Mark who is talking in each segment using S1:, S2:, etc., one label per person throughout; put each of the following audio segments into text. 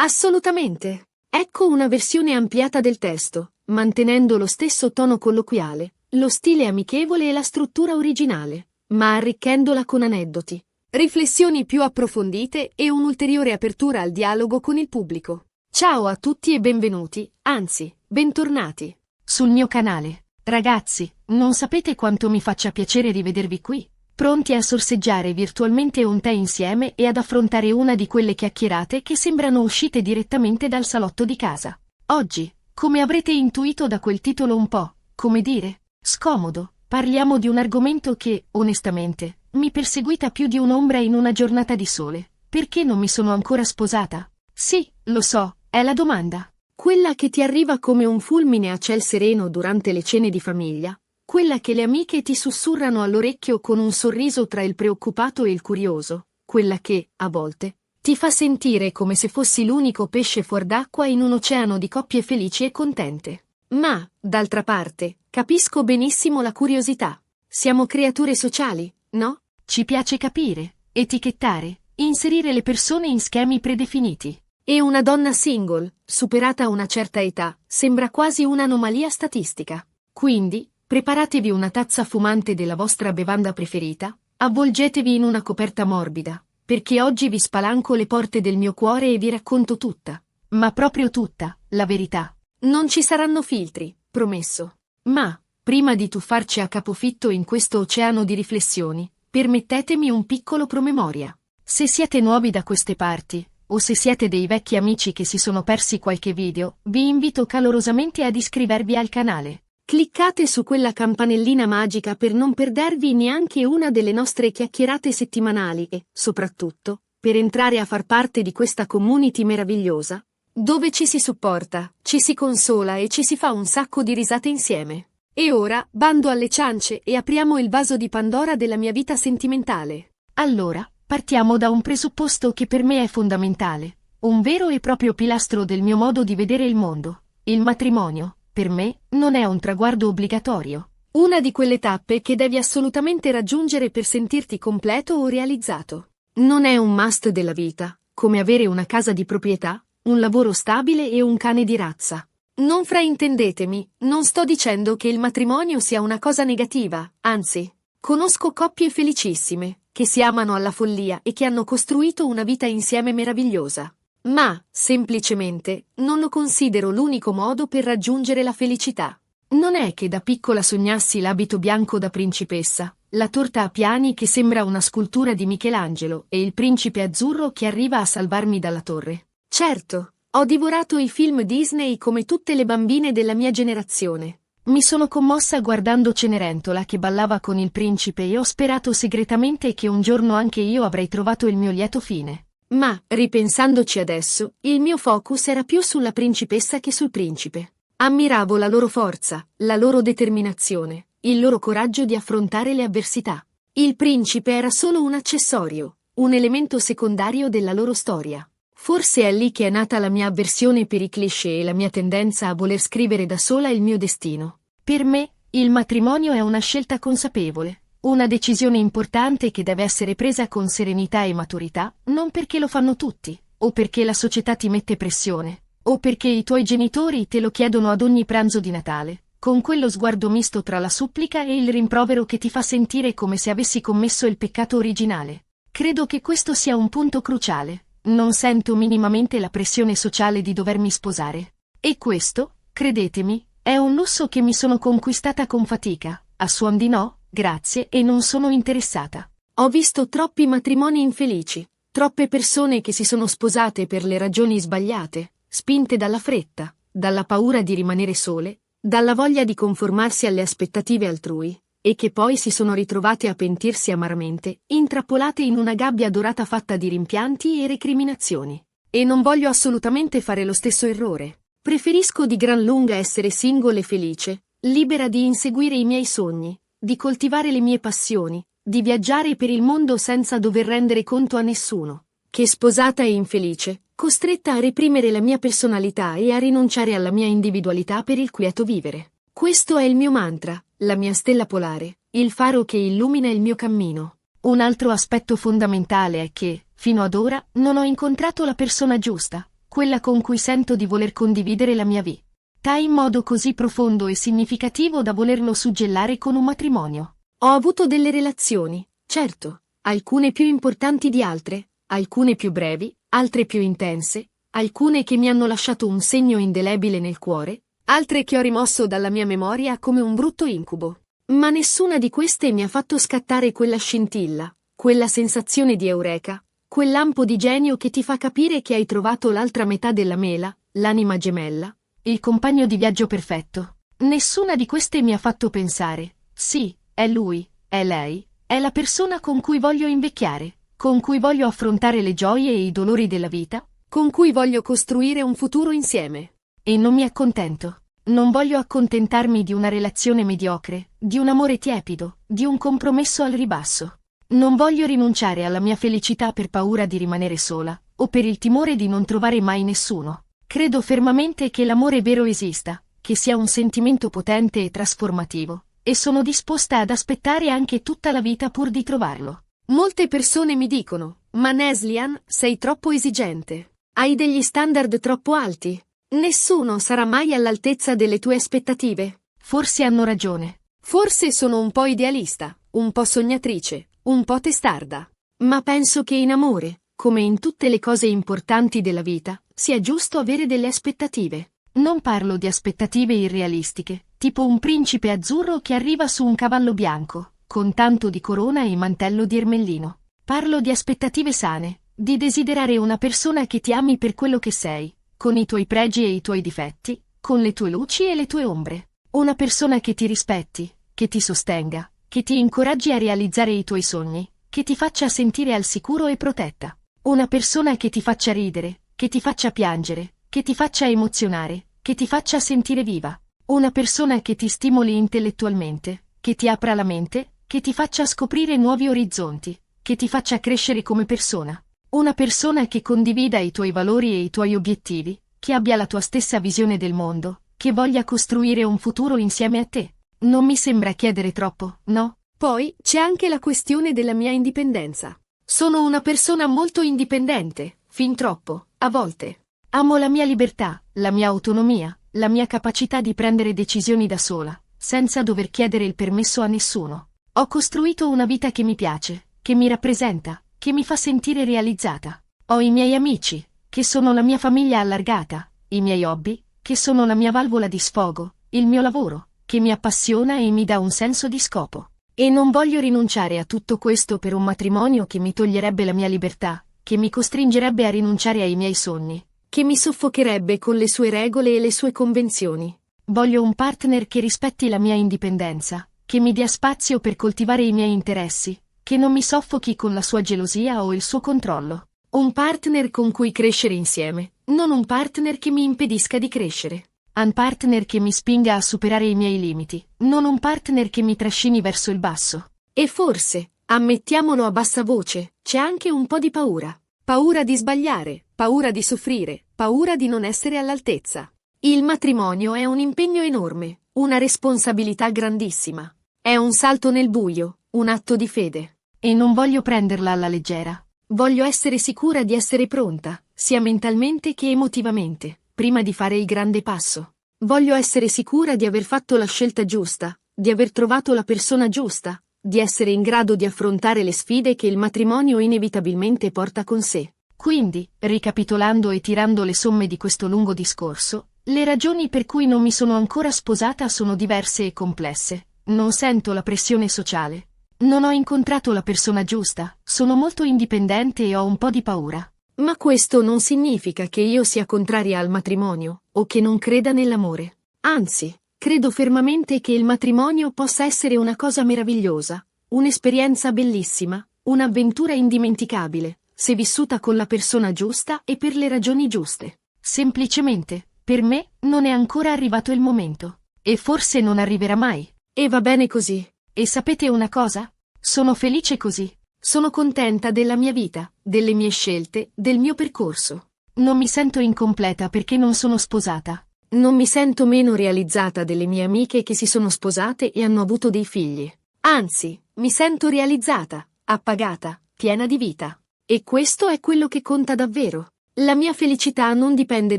S1: Assolutamente. Ecco una versione ampliata del testo, mantenendo lo stesso tono colloquiale, lo stile amichevole e la struttura originale, ma arricchendola con aneddoti, riflessioni più approfondite e un'ulteriore apertura al dialogo con il pubblico. Ciao a tutti e benvenuti, anzi, bentornati, sul mio canale. Ragazzi, non sapete quanto mi faccia piacere rivedervi qui, pronti a sorseggiare virtualmente un tè insieme e ad affrontare una di quelle chiacchierate che sembrano uscite direttamente dal salotto di casa. Oggi, come avrete intuito da quel titolo un po', come dire, scomodo, parliamo di un argomento che, onestamente, mi perseguita più di un'ombra in una giornata di sole. Perché non mi sono ancora sposata? Sì, lo so, è la domanda. Quella che ti arriva come un fulmine a ciel sereno durante le cene di famiglia, quella che le amiche ti sussurrano all'orecchio con un sorriso tra il preoccupato e il curioso, quella che, a volte, ti fa sentire come se fossi l'unico pesce fuor d'acqua in un oceano di coppie felici e contente. Ma, d'altra parte, capisco benissimo la curiosità. Siamo creature sociali, no? Ci piace capire, etichettare, inserire le persone in schemi predefiniti. E una donna single, superata una certa età, sembra quasi un'anomalia statistica. Quindi, preparatevi una tazza fumante della vostra bevanda preferita, avvolgetevi in una coperta morbida, perché oggi vi spalanco le porte del mio cuore e vi racconto tutta, ma proprio tutta, la verità. Non ci saranno filtri, promesso. Ma, prima di tuffarci a capofitto in questo oceano di riflessioni, permettetemi un piccolo promemoria. Se siete nuovi da queste parti, o se siete dei vecchi amici che si sono persi qualche video, vi invito calorosamente ad iscrivervi al canale. Cliccate su quella campanellina magica per non perdervi neanche una delle nostre chiacchierate settimanali e, soprattutto, per entrare a far parte di questa community meravigliosa, dove ci si supporta, ci si consola e ci si fa un sacco di risate insieme. E ora, bando alle ciance e apriamo il vaso di Pandora della mia vita sentimentale. Allora, partiamo da un presupposto che per me è fondamentale, un vero e proprio pilastro del mio modo di vedere il mondo. Il matrimonio, per me, non è un traguardo obbligatorio. Una di quelle tappe che devi assolutamente raggiungere per sentirti completo o realizzato. Non è un must della vita, come avere una casa di proprietà, un lavoro stabile e un cane di razza. Non fraintendetemi, non sto dicendo che il matrimonio sia una cosa negativa, anzi, conosco coppie felicissime, che si amano alla follia e che hanno costruito una vita insieme meravigliosa. Ma, semplicemente, non lo considero l'unico modo per raggiungere la felicità. Non è che da piccola sognassi l'abito bianco da principessa, la torta a piani che sembra una scultura di Michelangelo e il principe azzurro che arriva a salvarmi dalla torre. Certo, ho divorato i film Disney come tutte le bambine della mia generazione. Mi sono commossa guardando Cenerentola che ballava con il principe e ho sperato segretamente che un giorno anche io avrei trovato il mio lieto fine. Ma, ripensandoci adesso, il mio focus era più sulla principessa che sul principe. Ammiravo la loro forza, la loro determinazione, il loro coraggio di affrontare le avversità. Il principe era solo un accessorio, un elemento secondario della loro storia. Forse è lì che è nata la mia avversione per i cliché e la mia tendenza a voler scrivere da sola il mio destino. Per me, il matrimonio è una scelta consapevole, una decisione importante che deve essere presa con serenità e maturità, non perché lo fanno tutti, o perché la società ti mette pressione, o perché i tuoi genitori te lo chiedono ad ogni pranzo di Natale, con quello sguardo misto tra la supplica e il rimprovero che ti fa sentire come se avessi commesso il peccato originale. Credo che questo sia un punto cruciale. Non sento minimamente la pressione sociale di dovermi sposare. E questo, credetemi, è un lusso che mi sono conquistata con fatica, a suon di no, grazie e non sono interessata. Ho visto troppi matrimoni infelici, troppe persone che si sono sposate per le ragioni sbagliate, spinte dalla fretta, dalla paura di rimanere sole, dalla voglia di conformarsi alle aspettative altrui, e che poi si sono ritrovate a pentirsi amaramente, intrappolate in una gabbia dorata fatta di rimpianti e recriminazioni. E non voglio assolutamente fare lo stesso errore. Preferisco di gran lunga essere single e felice, libera di inseguire i miei sogni, di coltivare le mie passioni, di viaggiare per il mondo senza dover rendere conto a nessuno, che sposata e infelice, costretta a reprimere la mia personalità e a rinunciare alla mia individualità per il quieto vivere. Questo è il mio mantra, la mia stella polare, il faro che illumina il mio cammino. Un altro aspetto fondamentale è che, fino ad ora, non ho incontrato la persona giusta. quella con cui sento di voler condividere la mia vita in modo così profondo e significativo da volerlo suggellare con un matrimonio. Ho avuto delle relazioni, certo, alcune più importanti di altre, alcune più brevi, altre più intense, alcune che mi hanno lasciato un segno indelebile nel cuore, altre che ho rimosso dalla mia memoria come un brutto incubo. Ma nessuna di queste mi ha fatto scattare quella scintilla, quella sensazione di eureka, quel lampo di genio che ti fa capire che hai trovato l'altra metà della mela, l'anima gemella, il compagno di viaggio perfetto. Nessuna di queste mi ha fatto pensare, sì, è lui, è lei, è la persona con cui voglio invecchiare, con cui voglio affrontare le gioie e i dolori della vita, con cui voglio costruire un futuro insieme. E non mi accontento. Non voglio accontentarmi di una relazione mediocre, di un amore tiepido, di un compromesso al ribasso. Non voglio rinunciare alla mia felicità per paura di rimanere sola, o per il timore di non trovare mai nessuno. Credo fermamente che l'amore vero esista, che sia un sentimento potente e trasformativo, e sono disposta ad aspettare anche tutta la vita pur di trovarlo. Molte persone mi dicono, ma Neslihan, sei troppo esigente. Hai degli standard troppo alti. Nessuno sarà mai all'altezza delle tue aspettative. Forse hanno ragione. Forse sono un po' idealista, un po' sognatrice, un po' testarda. Ma penso che in amore, come in tutte le cose importanti della vita, sia giusto avere delle aspettative. Non parlo di aspettative irrealistiche, tipo un principe azzurro che arriva su un cavallo bianco, con tanto di corona e mantello di ermellino. Parlo di aspettative sane, di desiderare una persona che ti ami per quello che sei, con i tuoi pregi e i tuoi difetti, con le tue luci e le tue ombre. Una persona che ti rispetti, che ti sostenga, che ti incoraggi a realizzare i tuoi sogni, che ti faccia sentire al sicuro e protetta. Una persona che ti faccia ridere, che ti faccia piangere, che ti faccia emozionare, che ti faccia sentire viva. Una persona che ti stimoli intellettualmente, che ti apra la mente, che ti faccia scoprire nuovi orizzonti, che ti faccia crescere come persona. Una persona che condivida i tuoi valori e i tuoi obiettivi, che abbia la tua stessa visione del mondo, che voglia costruire un futuro insieme a te. Non mi sembra chiedere troppo, no? Poi c'è anche la questione della mia indipendenza. Sono una persona molto indipendente, fin troppo, a volte. Amo la mia libertà, la mia autonomia, la mia capacità di prendere decisioni da sola, senza dover chiedere il permesso a nessuno. Ho costruito una vita che mi piace, che mi rappresenta, che mi fa sentire realizzata. Ho i miei amici, che sono la mia famiglia allargata, i miei hobby, che sono la mia valvola di sfogo, il mio lavoro, che mi appassiona e mi dà un senso di scopo. E non voglio rinunciare a tutto questo per un matrimonio che mi toglierebbe la mia libertà, che mi costringerebbe a rinunciare ai miei sogni, che mi soffocherebbe con le sue regole e le sue convenzioni. Voglio un partner che rispetti la mia indipendenza, che mi dia spazio per coltivare i miei interessi, che non mi soffochi con la sua gelosia o il suo controllo. Un partner con cui crescere insieme, non un partner che mi impedisca di crescere. Un partner che mi spinga a superare i miei limiti, non un partner che mi trascini verso il basso. E forse, ammettiamolo a bassa voce, c'è anche un po' di paura. Paura di sbagliare, paura di soffrire, paura di non essere all'altezza. Il matrimonio è un impegno enorme, una responsabilità grandissima. È un salto nel buio, un atto di fede. E non voglio prenderla alla leggera. Voglio essere sicura di essere pronta, sia mentalmente che emotivamente, prima di fare il grande passo. Voglio essere sicura di aver fatto la scelta giusta, di aver trovato la persona giusta, di essere in grado di affrontare le sfide che il matrimonio inevitabilmente porta con sé. Quindi, ricapitolando e tirando le somme di questo lungo discorso, le ragioni per cui non mi sono ancora sposata sono diverse e complesse. Non sento la pressione sociale. Non ho incontrato la persona giusta, sono molto indipendente e ho un po' di paura. Ma questo non significa che io sia contraria al matrimonio, o che non creda nell'amore. Anzi, credo fermamente che il matrimonio possa essere una cosa meravigliosa, un'esperienza bellissima, un'avventura indimenticabile, se vissuta con la persona giusta e per le ragioni giuste. Semplicemente, per me, non è ancora arrivato il momento. E forse non arriverà mai. E va bene così. E sapete una cosa? Sono felice così. Sono contenta della mia vita, delle mie scelte, del mio percorso. Non mi sento incompleta perché non sono sposata. Non mi sento meno realizzata delle mie amiche che si sono sposate e hanno avuto dei figli. Anzi, mi sento realizzata, appagata, piena di vita. E questo è quello che conta davvero. La mia felicità non dipende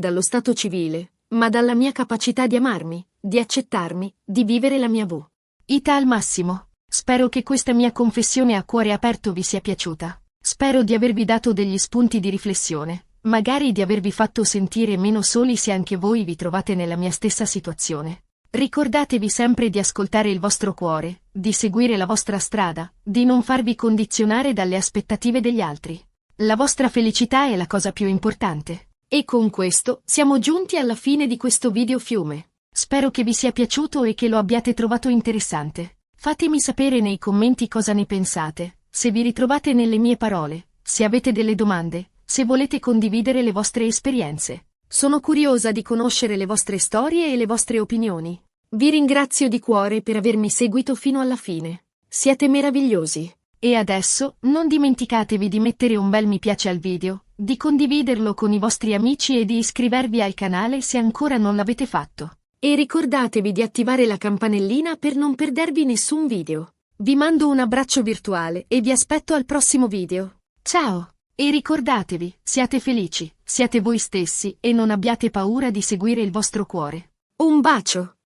S1: dallo stato civile, ma dalla mia capacità di amarmi, di accettarmi, di vivere la mia vita al massimo. Spero che questa mia confessione a cuore aperto vi sia piaciuta. Spero di avervi dato degli spunti di riflessione, magari di avervi fatto sentire meno soli se anche voi vi trovate nella mia stessa situazione. Ricordatevi sempre di ascoltare il vostro cuore, di seguire la vostra strada, di non farvi condizionare dalle aspettative degli altri. La vostra felicità è la cosa più importante. E con questo siamo giunti alla fine di questo video fiume. Spero che vi sia piaciuto e che lo abbiate trovato interessante. Fatemi sapere nei commenti cosa ne pensate, se vi ritrovate nelle mie parole, se avete delle domande, se volete condividere le vostre esperienze. Sono curiosa di conoscere le vostre storie e le vostre opinioni. Vi ringrazio di cuore per avermi seguito fino alla fine. Siete meravigliosi. E adesso, non dimenticatevi di mettere un bel mi piace al video, di condividerlo con i vostri amici e di iscrivervi al canale se ancora non l'avete fatto. E ricordatevi di attivare la campanellina per non perdervi nessun video. Vi mando un abbraccio virtuale e vi aspetto al prossimo video. Ciao! E ricordatevi, siate felici, siate voi stessi e non abbiate paura di seguire il vostro cuore. Un bacio!